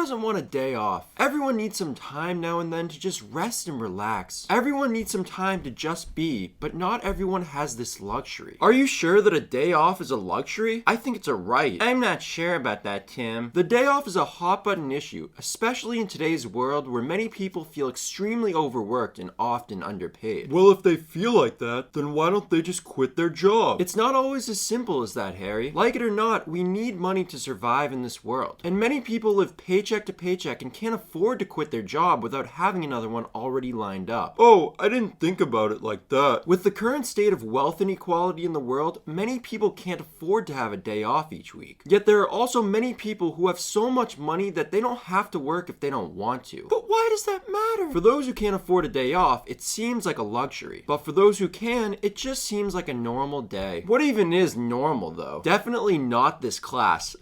doesn't want a day off? Everyone needs some time now and then to just rest and relax. Everyone needs some time to just be, but not everyone has this luxury. Are you sure that a day off is a luxury? I think it's a right. I'm not sure about that, Tim. The day off is a hot button issue, especially in today's world where many people feel extremely overworked and often underpaid. Well, if they feel like that, then why don't they just quit their job? It's not always as simple as that, Harry. Like it or not, we need money to survive in this world. And many people live paycheck to paycheck and can't afford to quit their job without having another one already lined up. Oh, I didn't think about it like that. With the current state of wealth inequality in the world, many people can't afford to have a day off each week. Yet there are also many people who have so much money that they don't have to work if they don't want to. But why does that matter? For those who can't afford a day off, it seems like a luxury. But for those who can, it just seems like a normal day. What even is normal though? Definitely not this class.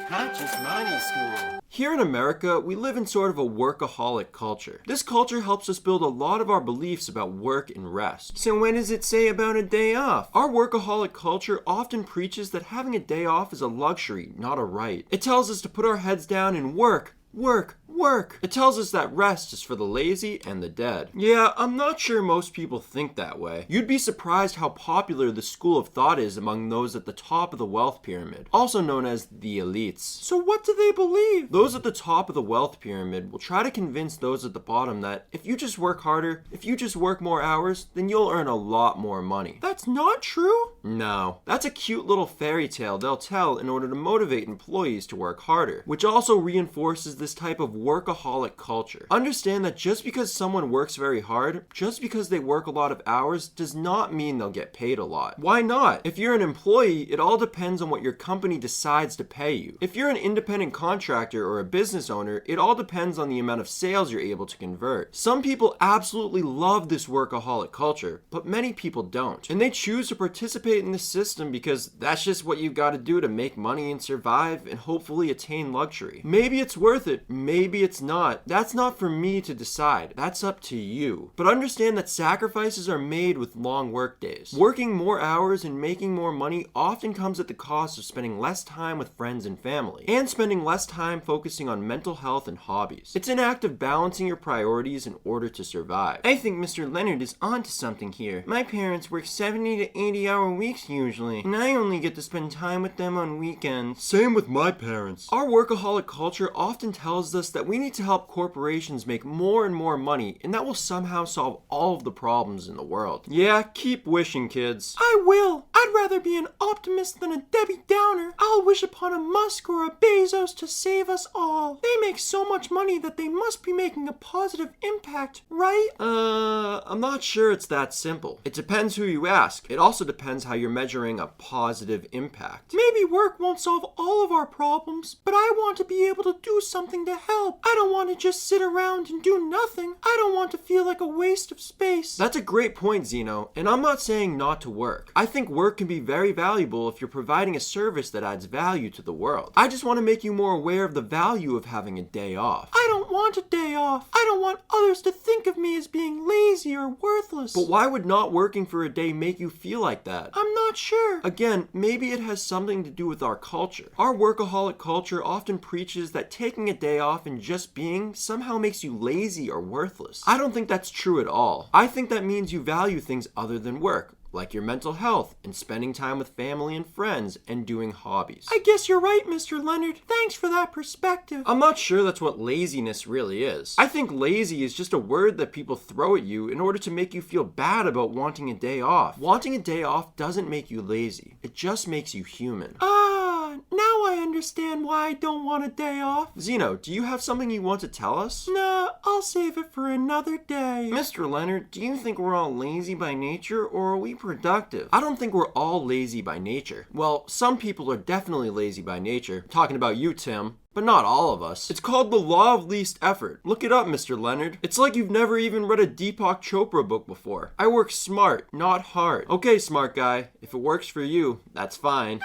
Conscious Money School. Here in America, we live in sort of a workaholic culture. This culture helps us build a lot of our beliefs about work and rest. So when does it say about a day off? Our workaholic culture often preaches that having a day off is a luxury, not a right. It tells us to put our heads down and work. It tells us that rest is for the lazy and the dead. Yeah, I'm not sure most people think that way. You'd be surprised how popular this school of thought is among those at the top of the wealth pyramid, also known as the elites. So what do they believe? Those at the top of the wealth pyramid will try to convince those at the bottom that if you just work harder, if you just work more hours, then you'll earn a lot more money. That's not true? No. That's a cute little fairy tale they'll tell in order to motivate employees to work harder, which also reinforces this type of workaholic culture. Understand that just because someone works very hard, just because they work a lot of hours, does not mean they'll get paid a lot. Why not? If you're an employee, it all depends on what your company decides to pay you. If you're an independent contractor or a business owner, it all depends on the amount of sales you're able to convert. Some people absolutely love this workaholic culture, but many people don't. And they choose to participate in this system because that's just what you've got to do to make money and survive and hopefully attain luxury. Maybe it's worth it, maybe it's not. That's not for me to decide. That's up to you. But understand that sacrifices are made with long work days. Working more hours and making more money often comes at the cost of spending less time with friends and family, and spending less time focusing on mental health and hobbies. It's an act of balancing your priorities in order to survive. I think Mr. Leonard is onto something here. My parents work 70 to 80-hour weeks usually, and I only get to spend time with them on weekends. Same with my parents. Our workaholic culture often tells us that we need to help corporations make more and more money, and that will somehow solve all of the problems in the world. Yeah, keep wishing, kids. I will. I'd rather be an optimist than a Debbie Downer. I'll wish upon a Musk or a Bezos to save us all. They make so much money that they must be making a positive impact, right? I'm not sure it's that simple. It depends who you ask. It also depends how you're measuring a positive impact. Maybe work won't solve all of our problems, but I want to be able to do something to help. I don't want to just sit around and do nothing. I don't want to feel like a waste of space. That's a great point, Zeno, and I'm not saying not to work. I think work can be very valuable if you're providing a service that adds value to the world. I just want to make you more aware of the value of having a day off. I don't want a day off. I don't want others to think of me as being lazy or worthless. But why would not working for a day make you feel like that? I'm not sure. Again, maybe it has something to do with our culture. Our workaholic culture often preaches that taking a day off and just being somehow makes you lazy or worthless. I don't think that's true at all. I think that means you value things other than work, like your mental health and spending time with family and friends and doing hobbies. I guess you're right, Mr. Leonard. Thanks for that perspective. I'm not sure that's what laziness really is. I think lazy is just a word that people throw at you in order to make you feel bad about wanting a day off. Wanting a day off doesn't make you lazy. It just makes you human. Now I understand why I don't want a day off. Zeno, do you have something you want to tell us? Nah, I'll save it for another day. Mr. Leonard, do you think we're all lazy by nature, or are we productive? I don't think we're all lazy by nature. Well, some people are definitely lazy by nature. Talking about you, Tim. But not all of us. It's called the law of least effort. Look it up, Mr. Leonard. It's like you've never even read a Deepak Chopra book before. I work smart, not hard. Okay, smart guy. If it works for you, that's fine.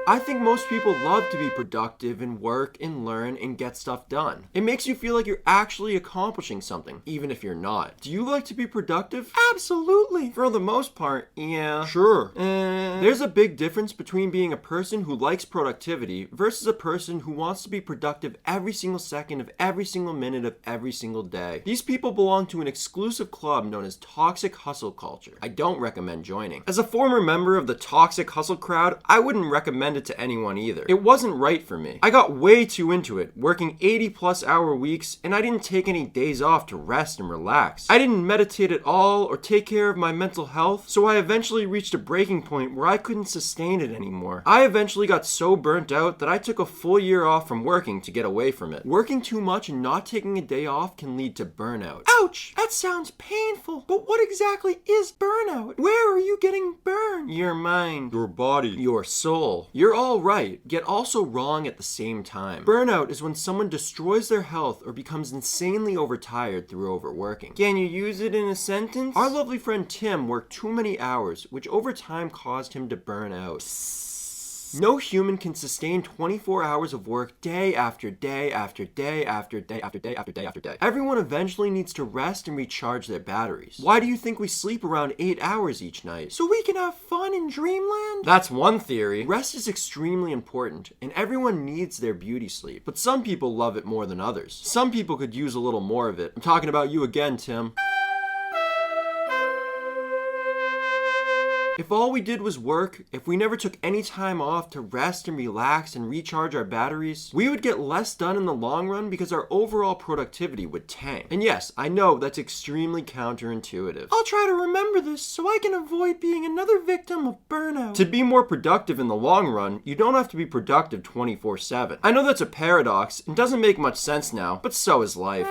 I think most people love to be productive and work and learn and get stuff done. It makes you feel like you're actually accomplishing something, even if you're not. Do you like to be productive? Absolutely. For the most part, yeah. Sure. There's a big difference between being a person who likes productivity versus a person who wants to be productive every single second of every single minute of every single day. These people belong to an exclusive club known as toxic hustle culture. I don't recommend joining. As a former member of the toxic hustle crowd, I wouldn't recommend it to anyone either. It wasn't right for me. I got way too into it, working 80+ hour weeks, and I didn't take any days off to rest and relax. I didn't meditate at all or take care of my mental health, so I eventually reached a breaking point where I couldn't sustain it anymore. I eventually got so burnt out that I took a full year off from working to get away from it. Working too much and not taking a day off can lead to burnout. Ouch! That sounds painful, but what exactly is burnout? Where are you getting burned? Your mind. Your body. Your soul. You're all right, yet also wrong at the same time. Burnout is when someone destroys their health or becomes insanely overtired through overworking. Can you use it in a sentence? Our lovely friend Tim worked too many hours, which over time caused him to burn out. No human can sustain 24 hours of work day after day after day after day after day after day after day. Everyone eventually needs to rest and recharge their batteries. Why do you think we sleep around 8 hours each night? So we can have fun in dreamland? That's one theory. Rest is extremely important, and everyone needs their beauty sleep. But some people love it more than others. Some people could use a little more of it. I'm talking about you again, Tim. If all we did was work, if we never took any time off to rest and relax and recharge our batteries, we would get less done in the long run because our overall productivity would tank. And yes, I know that's extremely counterintuitive. I'll try to remember this so I can avoid being another victim of burnout. To be more productive in the long run, you don't have to be productive 24/7. I know that's a paradox and doesn't make much sense now, but so is life.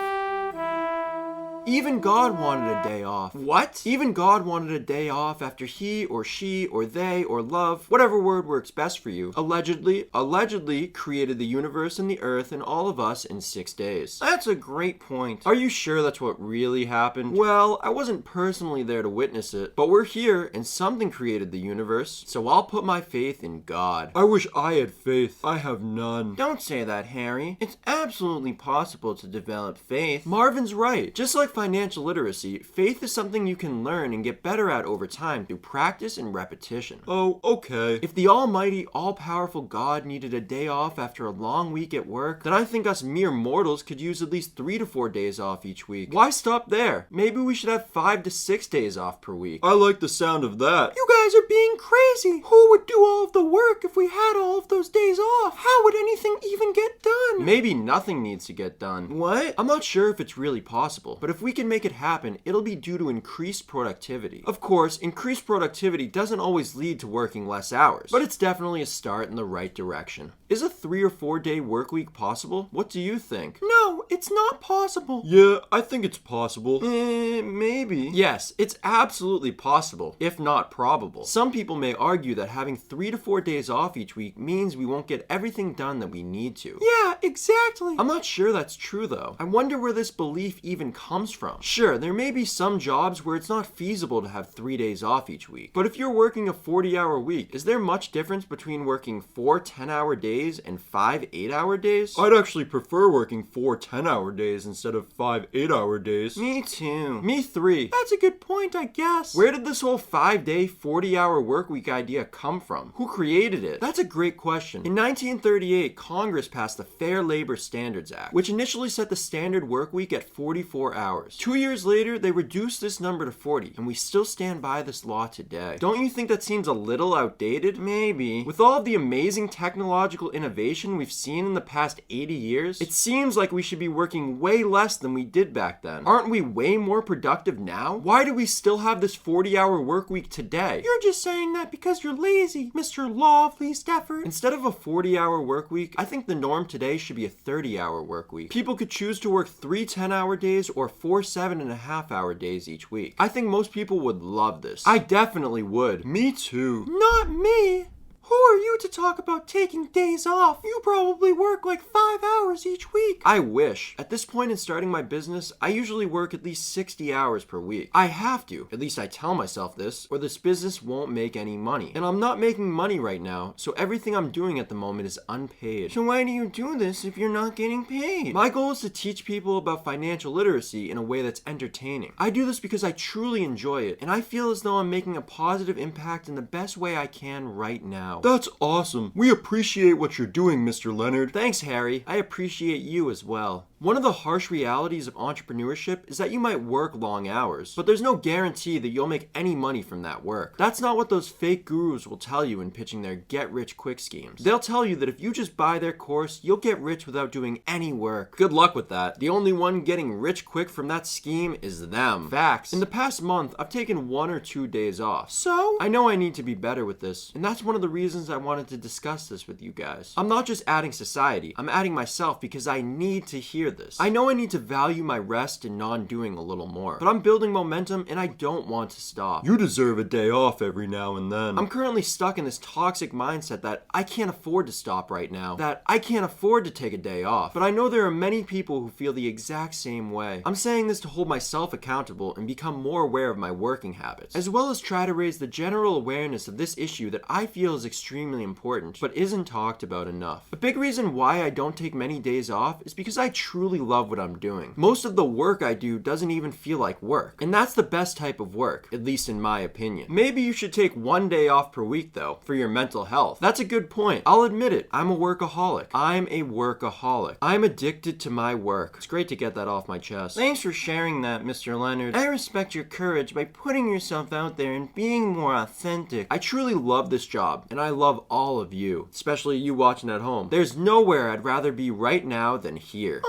Even God wanted a day off. What? Even God wanted a day off after he or she or they or love, whatever word works best for you, allegedly created the universe and the earth and all of us in 6 days. That's a great point. Are you sure that's what really happened? Well, I wasn't personally there to witness it, but we're here and something created the universe, so I'll put my faith in God. I wish I had faith. I have none. Don't say that, Harry. It's absolutely possible to develop faith. Marvin's right. Just like financial literacy, faith is something you can learn and get better at over time through practice and repetition. Oh, okay. If the almighty, all-powerful God needed a day off after a long week at work, then I think us mere mortals could use at least 3 to 4 days off each week. Why stop there? Maybe we should have 5 to 6 days off per week. I like the sound of that. You guys are being crazy. Who would do all of the work if we had all of those days off? How would anything even get done? Maybe nothing needs to get done. What? I'm not sure if it's really possible, but if we can make it happen, it'll be due to increased productivity. Of course, increased productivity doesn't always lead to working less hours, but it's definitely a start in the right direction. Is a 3 or 4 day work week possible? What do you think? No, it's not possible. Yeah, I think it's possible. Maybe. Yes, it's absolutely possible, if not probable. Some people may argue that having 3 to 4 days off each week means we won't get everything done that we need to. Yeah, exactly. I'm not sure that's true though. I wonder where this belief even comes from. Sure, there may be some jobs where it's not feasible to have 3 days off each week. But if you're working a 40-hour week, is there much difference between working 4 10-hour days and 5 8-hour days? I'd actually prefer working 4 10-hour days instead of 5 8-hour days. Me too. Me 3. That's a good point, I guess. Where did this whole 5-day, 40-hour work week idea come from? Who created it? That's a great question. In 1938, Congress passed the Fair Labor Standards Act, which initially set the standard work week at 44 hours. 2 years later, they reduced this number to 40, and we still stand by this law today. Don't you think that seems a little outdated? Maybe. With all of the amazing technological innovation we've seen in the past 80 years, it seems like we should be working way less than we did back then. Aren't we way more productive now? Why do we still have this 40-hour work week today? You're just saying that because you're lazy, Mr. Law of Least Effort. Instead of a 40-hour work week, I think the norm today should be a 30-hour work week. People could choose to work 3 10-hour days or 4 7.5-hour days each week. I think most people would love this. I definitely would. Me too. Not me. Who are you to talk about taking days off? You probably work like 5 hours each week. I wish. At this point in starting my business, I usually work at least 60 hours per week. I have to. At least I tell myself this, or this business won't make any money. And I'm not making money right now, so everything I'm doing at the moment is unpaid. So why do you do this if you're not getting paid? My goal is to teach people about financial literacy in a way that's entertaining. I do this because I truly enjoy it, and I feel as though I'm making a positive impact in the best way I can right now. That's awesome. We appreciate what you're doing, Mr. Leonard. Thanks, Harry. I appreciate you as well. One of the harsh realities of entrepreneurship is that you might work long hours, but there's no guarantee that you'll make any money from that work. That's not what those fake gurus will tell you in pitching their get-rich-quick schemes. They'll tell you that if you just buy their course, you'll get rich without doing any work. Good luck with that. The only one getting rich quick from that scheme is them. Facts. In the past month, I've taken 1 or 2 days off. So, I know I need to be better with this, and that's one of the reasons I wanted to discuss this with you guys. I'm not just adding society, I'm adding myself because I need to hear this. I know I need to value my rest and non-doing a little more, but I'm building momentum and I don't want to stop. You deserve a day off every now and then. I'm currently stuck in this toxic mindset that I can't afford to stop right now, that I can't afford to take a day off, but I know there are many people who feel the exact same way. I'm saying this to hold myself accountable and become more aware of my working habits, as well as try to raise the general awareness of this issue that I feel is extremely important, but isn't talked about enough. A big reason why I don't take many days off is because I truly love what I'm doing. Most of the work I do doesn't even feel like work, and that's the best type of work, at least in my opinion. Maybe you should take 1 day off per week though, for your mental health. That's a good point. I'll admit it, I'm a workaholic. I'm a workaholic. I'm addicted to my work. It's great to get that off my chest. Thanks for sharing that, Mr. Leonard. I respect your courage by putting yourself out there and being more authentic. I truly love this job, and I love all of you, especially you watching at home. There's nowhere I'd rather be right now than here.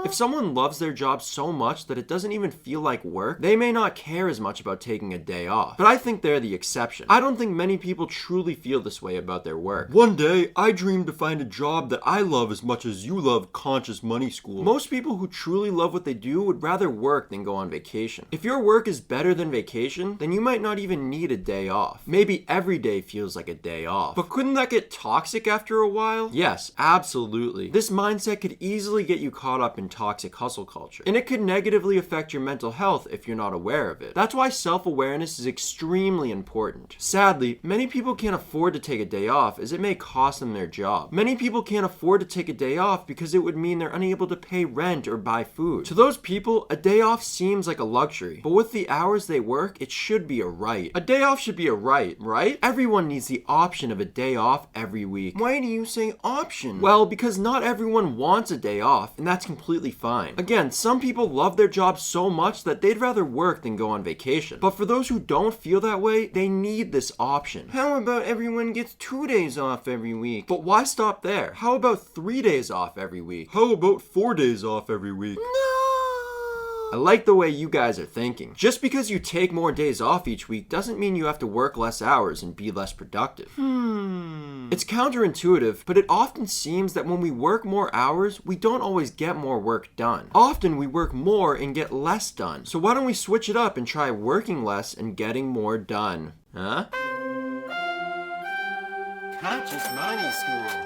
If someone loves their job so much that it doesn't even feel like work, they may not care as much about taking a day off. But I think they're the exception. I don't think many people truly feel this way about their work. One day, I dreamed to find a job that I love as much as you love Conscious Money School. Most people who truly love what they do would rather work than go on vacation. If your work is better than vacation, then you might not even need a day off. Maybe every day feels like a day off. But couldn't that get toxic after a while? Yes, absolutely. This mindset could easily get you caught up in toxic hustle culture, and it could negatively affect your mental health if you're not aware of it. That's why self-awareness is extremely important. Sadly, many people can't afford to take a day off as it may cost them their job. Many people can't afford to take a day off because it would mean they're unable to pay rent or buy food. To those people, a day off seems like a luxury, but with the hours they work, it should be a right. A day off should be a right, right? Everyone needs the option of a day off every week. Why do you say option? Well, because not everyone wants a day off, and that's completely fine. Again, some people love their job so much that they'd rather work than go on vacation. But for those who don't feel that way, they need this option. How about everyone gets 2 days off every week? But why stop there? How about 3 days off every week? How about 4 days off every week? I like the way you guys are thinking. Just because you take more days off each week doesn't mean you have to work less hours and be less productive. It's counterintuitive, but it often seems that when we work more hours, we don't always get more work done. Often we work more and get less done. So why don't we switch it up and try working less and getting more done? Huh? Conscious Money School.